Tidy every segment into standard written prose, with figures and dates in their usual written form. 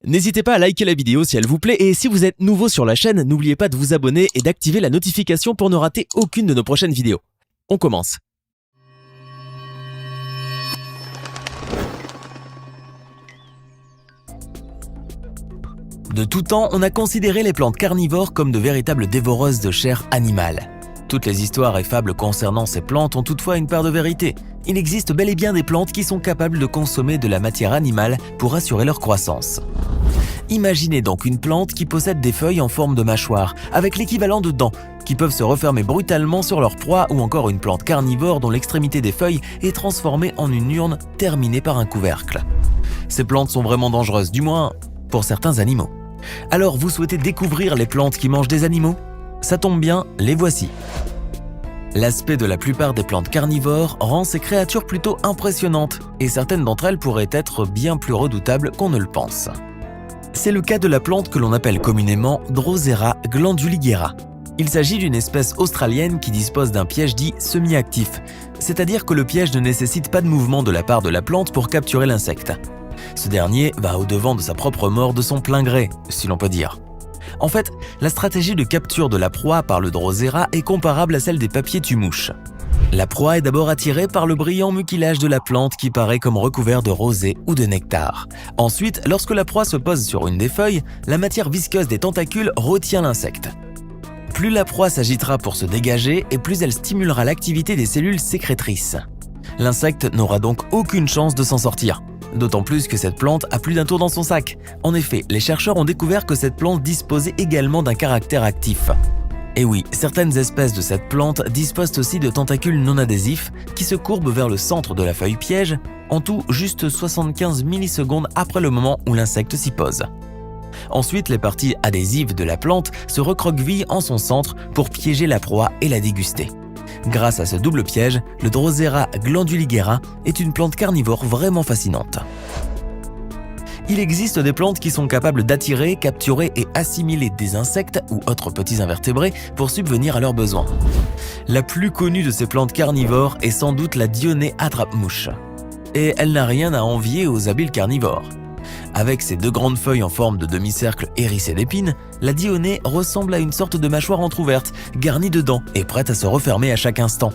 N'hésitez pas à liker la vidéo si elle vous plaît et si vous êtes nouveau sur la chaîne, n'oubliez pas de vous abonner et d'activer la notification pour ne rater aucune de nos prochaines vidéos. On commence. De tout temps, on a considéré les plantes carnivores comme de véritables dévoreuses de chair animale. Toutes les histoires et fables concernant ces plantes ont toutefois une part de vérité. Il existe bel et bien des plantes qui sont capables de consommer de la matière animale pour assurer leur croissance. Imaginez donc une plante qui possède des feuilles en forme de mâchoire, avec l'équivalent de dents, qui peuvent se refermer brutalement sur leur proie, ou encore une plante carnivore dont l'extrémité des feuilles est transformée en une urne terminée par un couvercle. Ces plantes sont vraiment dangereuses, du moins pour certains animaux. Alors vous souhaitez découvrir les plantes qui mangent des animaux? Ça tombe bien, les voici. L'aspect de la plupart des plantes carnivores rend ces créatures plutôt impressionnantes, et certaines d'entre elles pourraient être bien plus redoutables qu'on ne le pense. C'est le cas de la plante que l'on appelle communément Drosera glanduligera. Il s'agit d'une espèce australienne qui dispose d'un piège dit semi-actif, c'est-à-dire que le piège ne nécessite pas de mouvement de la part de la plante pour capturer l'insecte. Ce dernier va au-devant de sa propre mort de son plein gré, si l'on peut dire. En fait, la stratégie de capture de la proie par le Drosera est comparable à celle des papiers-tue-mouches. La proie est d'abord attirée par le brillant mucilage de la plante qui paraît comme recouvert de rosée ou de nectar. Ensuite, lorsque la proie se pose sur une des feuilles, la matière visqueuse des tentacules retient l'insecte. Plus la proie s'agitera pour se dégager et plus elle stimulera l'activité des cellules sécrétrices. L'insecte n'aura donc aucune chance de s'en sortir. D'autant plus que cette plante a plus d'un tour dans son sac. En effet, les chercheurs ont découvert que cette plante disposait également d'un caractère actif. Et oui, certaines espèces de cette plante disposent aussi de tentacules non adhésifs qui se courbent vers le centre de la feuille piège, en tout juste 75 millisecondes après le moment où l'insecte s'y pose. Ensuite, les parties adhésives de la plante se recroquevillent en son centre pour piéger la proie et la déguster. Grâce à ce double piège, le Drosera glanduligera est une plante carnivore vraiment fascinante. Il existe des plantes qui sont capables d'attirer, capturer et assimiler des insectes ou autres petits invertébrés pour subvenir à leurs besoins. La plus connue de ces plantes carnivores est sans doute la Dionée attrape-mouche. Et elle n'a rien à envier aux habiles carnivores. Avec ses deux grandes feuilles en forme de demi-cercle hérissées d'épines, la Dionée ressemble à une sorte de mâchoire entrouverte, garnie de dents et prête à se refermer à chaque instant.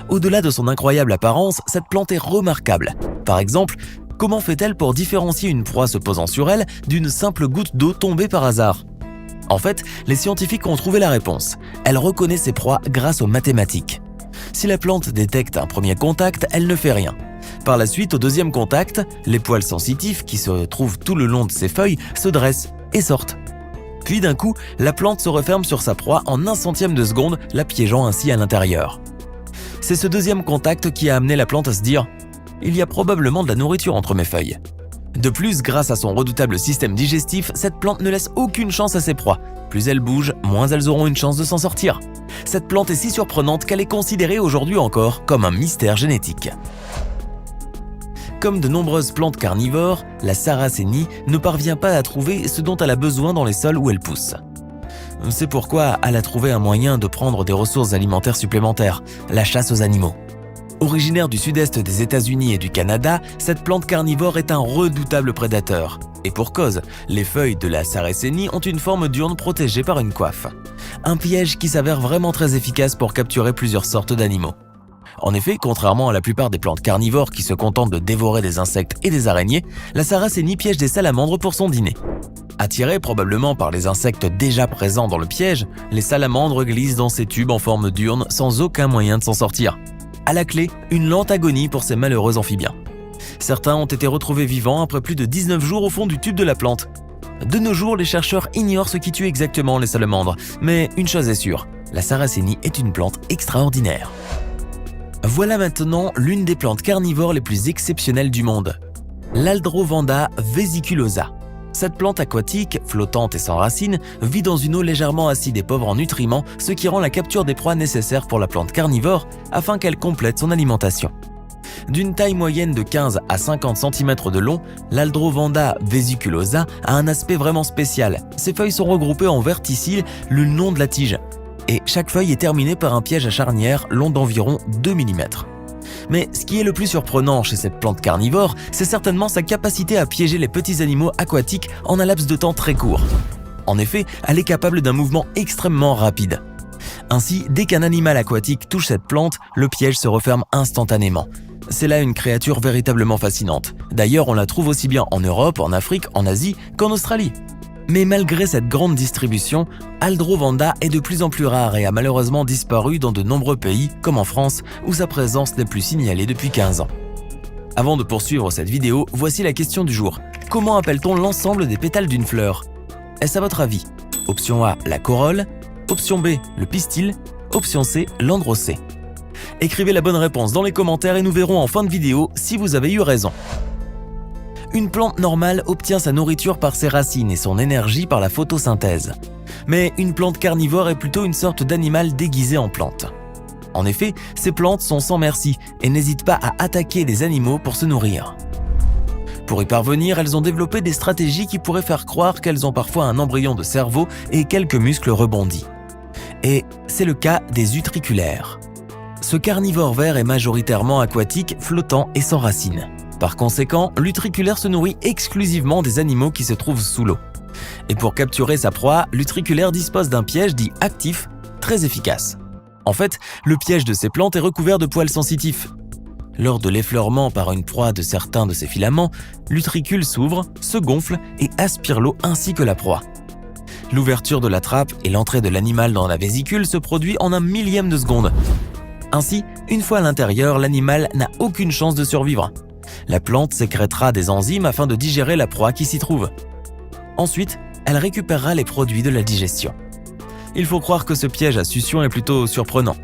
Au-delà de son incroyable apparence, cette plante est remarquable. Par exemple, comment fait-elle pour différencier une proie se posant sur elle d'une simple goutte d'eau tombée par hasard? En fait, les scientifiques ont trouvé la réponse. Elle reconnaît ses proies grâce aux mathématiques. Si la plante détecte un premier contact, elle ne fait rien. Par la suite, au deuxième contact, les poils sensitifs qui se trouvent tout le long de ses feuilles se dressent et sortent. Puis d'un coup, la plante se referme sur sa proie en un centième de seconde, la piégeant ainsi à l'intérieur. C'est ce deuxième contact qui a amené la plante à se dire « Il y a probablement de la nourriture entre mes feuilles ». De plus, grâce à son redoutable système digestif, cette plante ne laisse aucune chance à ses proies. Plus elles bougent, moins elles auront une chance de s'en sortir. Cette plante est si surprenante qu'elle est considérée aujourd'hui encore comme un mystère génétique. Comme de nombreuses plantes carnivores, la sarracénie ne parvient pas à trouver ce dont elle a besoin dans les sols où elle pousse. C'est pourquoi elle a trouvé un moyen de prendre des ressources alimentaires supplémentaires, la chasse aux animaux. Originaire du sud-est des États-Unis et du Canada, cette plante carnivore est un redoutable prédateur. Et pour cause, les feuilles de la sarracénie ont une forme d'urne protégée par une coiffe. Un piège qui s'avère vraiment très efficace pour capturer plusieurs sortes d'animaux. En effet, contrairement à la plupart des plantes carnivores qui se contentent de dévorer des insectes et des araignées, la sarracénie piège des salamandres pour son dîner. Attirées probablement par les insectes déjà présents dans le piège, les salamandres glissent dans ces tubes en forme d'urne sans aucun moyen de s'en sortir. À la clé, une lente agonie pour ces malheureux amphibiens. Certains ont été retrouvés vivants après plus de 19 jours au fond du tube de la plante. De nos jours, les chercheurs ignorent ce qui tue exactement les salamandres, mais une chose est sûre, la sarracénie est une plante extraordinaire. Voilà maintenant l'une des plantes carnivores les plus exceptionnelles du monde, l'Aldrovanda vesiculosa. Cette plante aquatique, flottante et sans racines, vit dans une eau légèrement acide et pauvre en nutriments, ce qui rend la capture des proies nécessaire pour la plante carnivore afin qu'elle complète son alimentation. D'une taille moyenne de 15 à 50 cm de long, l'Aldrovanda vesiculosa a un aspect vraiment spécial. Ses feuilles sont regroupées en verticilles le long de la tige, et chaque feuille est terminée par un piège à charnière long d'environ 2 mm. Mais ce qui est le plus surprenant chez cette plante carnivore, c'est certainement sa capacité à piéger les petits animaux aquatiques en un laps de temps très court. En effet, elle est capable d'un mouvement extrêmement rapide. Ainsi, dès qu'un animal aquatique touche cette plante, le piège se referme instantanément. C'est là une créature véritablement fascinante. D'ailleurs, on la trouve aussi bien en Europe, en Afrique, en Asie qu'en Australie. Mais malgré cette grande distribution, Aldrovanda est de plus en plus rare et a malheureusement disparu dans de nombreux pays, comme en France, où sa présence n'est plus signalée depuis 15 ans. Avant de poursuivre cette vidéo, voici la question du jour. Comment appelle-t-on l'ensemble des pétales d'une fleur ? Est-ce à votre avis ? Option A, la corolle. Option B, le pistil. Option C, l'androcée. Écrivez la bonne réponse dans les commentaires et nous verrons en fin de vidéo si vous avez eu raison. Une plante normale obtient sa nourriture par ses racines et son énergie par la photosynthèse. Mais une plante carnivore est plutôt une sorte d'animal déguisé en plante. En effet, ces plantes sont sans merci et n'hésitent pas à attaquer des animaux pour se nourrir. Pour y parvenir, elles ont développé des stratégies qui pourraient faire croire qu'elles ont parfois un embryon de cerveau et quelques muscles rebondis. Et c'est le cas des utriculaires. Ce carnivore vert est majoritairement aquatique, flottant et sans racines. Par conséquent, l'utriculaire se nourrit exclusivement des animaux qui se trouvent sous l'eau. Et pour capturer sa proie, l'utriculaire dispose d'un piège dit actif, très efficace. En fait, le piège de ces plantes est recouvert de poils sensitifs. Lors de l'effleurement par une proie de certains de ces filaments, l'utricule s'ouvre, se gonfle et aspire l'eau ainsi que la proie. L'ouverture de la trappe et l'entrée de l'animal dans la vésicule se produit en un millième de seconde. Ainsi, une fois à l'intérieur, l'animal n'a aucune chance de survivre. La plante sécrétera des enzymes afin de digérer la proie qui s'y trouve. Ensuite, elle récupérera les produits de la digestion. Il faut croire que ce piège à succion est plutôt surprenant.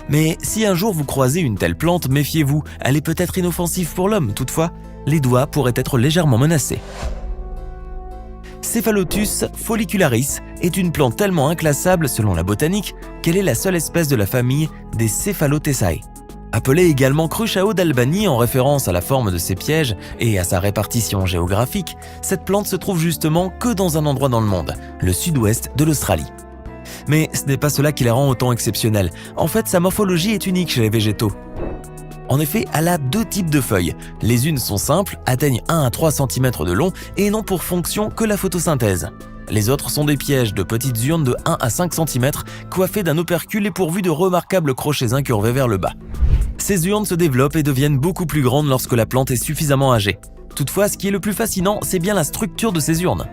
Mais si un jour vous croisez une telle plante, méfiez-vous, elle est peut-être inoffensive pour l'homme, toutefois, les doigts pourraient être légèrement menacés. Cephalotus follicularis est une plante tellement inclassable selon la botanique qu'elle est la seule espèce de la famille des Cephalothecae. Appelée également cruchao d'Albanie en référence à la forme de ses pièges et à sa répartition géographique, cette plante se trouve justement que dans un endroit dans le monde, le sud-ouest de l'Australie. Mais ce n'est pas cela qui la rend autant exceptionnelle. En fait, sa morphologie est unique chez les végétaux. En effet, elle a deux types de feuilles. Les unes sont simples, atteignent 1 à 3 cm de long et n'ont pour fonction que la photosynthèse. Les autres sont des pièges de petites urnes de 1 à 5 cm, coiffées d'un opercule et pourvues de remarquables crochets incurvés vers le bas. Ces urnes se développent et deviennent beaucoup plus grandes lorsque la plante est suffisamment âgée. Toutefois, ce qui est le plus fascinant, c'est bien la structure de ces urnes.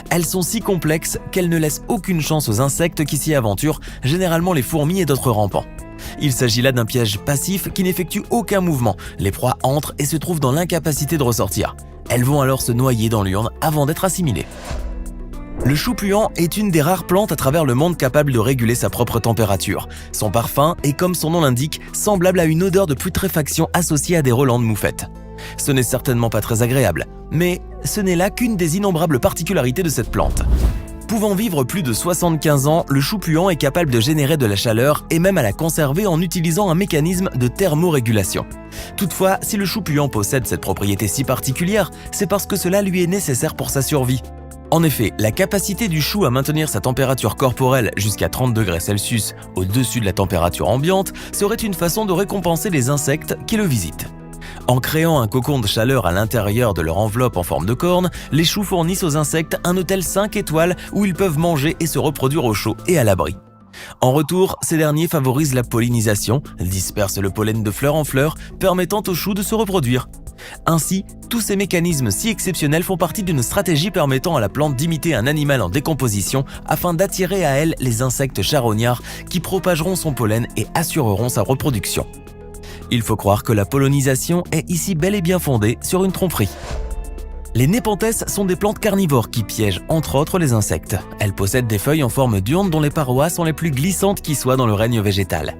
Elles sont si complexes qu'elles ne laissent aucune chance aux insectes qui s'y aventurent, généralement les fourmis et d'autres rampants. Il s'agit là d'un piège passif qui n'effectue aucun mouvement. Les proies entrent et se trouvent dans l'incapacité de ressortir. Elles vont alors se noyer dans l'urne avant d'être assimilées. Le chou-puant est une des rares plantes à travers le monde capable de réguler sa propre température. Son parfum est, comme son nom l'indique, semblable à une odeur de putréfaction associée à des relents de moufette. Ce n'est certainement pas très agréable, mais ce n'est là qu'une des innombrables particularités de cette plante. Pouvant vivre plus de 75 ans, le chou-puant est capable de générer de la chaleur et même à la conserver en utilisant un mécanisme de thermorégulation. Toutefois, si le chou-puant possède cette propriété si particulière, c'est parce que cela lui est nécessaire pour sa survie. En effet, la capacité du chou à maintenir sa température corporelle jusqu'à 30 degrés Celsius au-dessus de la température ambiante serait une façon de récompenser les insectes qui le visitent. En créant un cocon de chaleur à l'intérieur de leur enveloppe en forme de corne, les choux fournissent aux insectes un hôtel 5 étoiles où ils peuvent manger et se reproduire au chaud et à l'abri. En retour, ces derniers favorisent la pollinisation, dispersent le pollen de fleur en fleur, permettant aux choux de se reproduire. Ainsi, tous ces mécanismes si exceptionnels font partie d'une stratégie permettant à la plante d'imiter un animal en décomposition afin d'attirer à elle les insectes charognards qui propageront son pollen et assureront sa reproduction. Il faut croire que la pollinisation est ici bel et bien fondée sur une tromperie. Les népenthès sont des plantes carnivores qui piègent entre autres les insectes. Elles possèdent des feuilles en forme d'urne dont les parois sont les plus glissantes qui soient dans le règne végétal.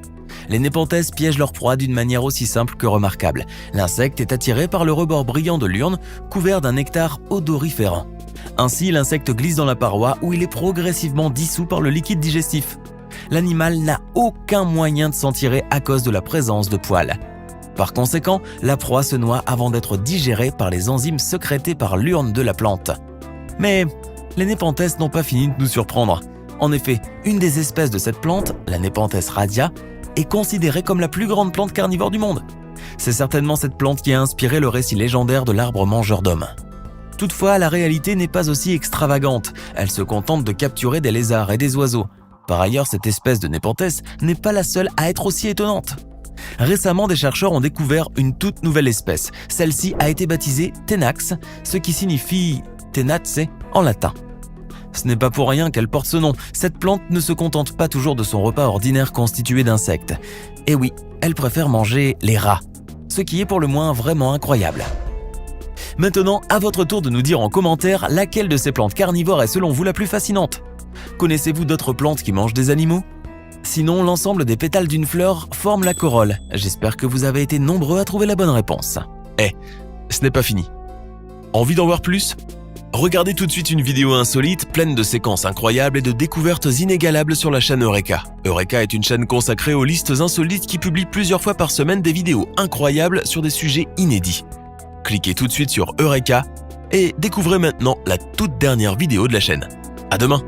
Les népenthès piègent leur proie d'une manière aussi simple que remarquable. L'insecte est attiré par le rebord brillant de l'urne, couvert d'un nectar odoriférant. Ainsi, l'insecte glisse dans la paroi où il est progressivement dissous par le liquide digestif. L'animal n'a aucun moyen de s'en tirer à cause de la présence de poils. Par conséquent, la proie se noie avant d'être digérée par les enzymes sécrétées par l'urne de la plante. Mais les népenthès n'ont pas fini de nous surprendre. En effet, une des espèces de cette plante, la Nepenthes radia, est considérée comme la plus grande plante carnivore du monde. C'est certainement cette plante qui a inspiré le récit légendaire de l'arbre mangeur d'hommes. Toutefois, la réalité n'est pas aussi extravagante. Elle se contente de capturer des lézards et des oiseaux. Par ailleurs, cette espèce de Nepenthes n'est pas la seule à être aussi étonnante. Récemment, des chercheurs ont découvert une toute nouvelle espèce. Celle-ci a été baptisée Tenax, ce qui signifie tenace en latin. Ce n'est pas pour rien qu'elle porte ce nom. Cette plante ne se contente pas toujours de son repas ordinaire constitué d'insectes. Et oui, elle préfère manger les rats, ce qui est pour le moins vraiment incroyable. Maintenant, à votre tour de nous dire en commentaire laquelle de ces plantes carnivores est selon vous la plus fascinante. Connaissez-vous d'autres plantes qui mangent des animaux ? Sinon, l'ensemble des pétales d'une fleur forme la corolle. J'espère que vous avez été nombreux à trouver la bonne réponse. Ce n'est pas fini. Envie d'en voir plus ? Regardez tout de suite une vidéo insolite, pleine de séquences incroyables et de découvertes inégalables sur la chaîne Eureka. Eureka est une chaîne consacrée aux listes insolites qui publie plusieurs fois par semaine des vidéos incroyables sur des sujets inédits. Cliquez tout de suite sur Eureka et découvrez maintenant la toute dernière vidéo de la chaîne. À demain!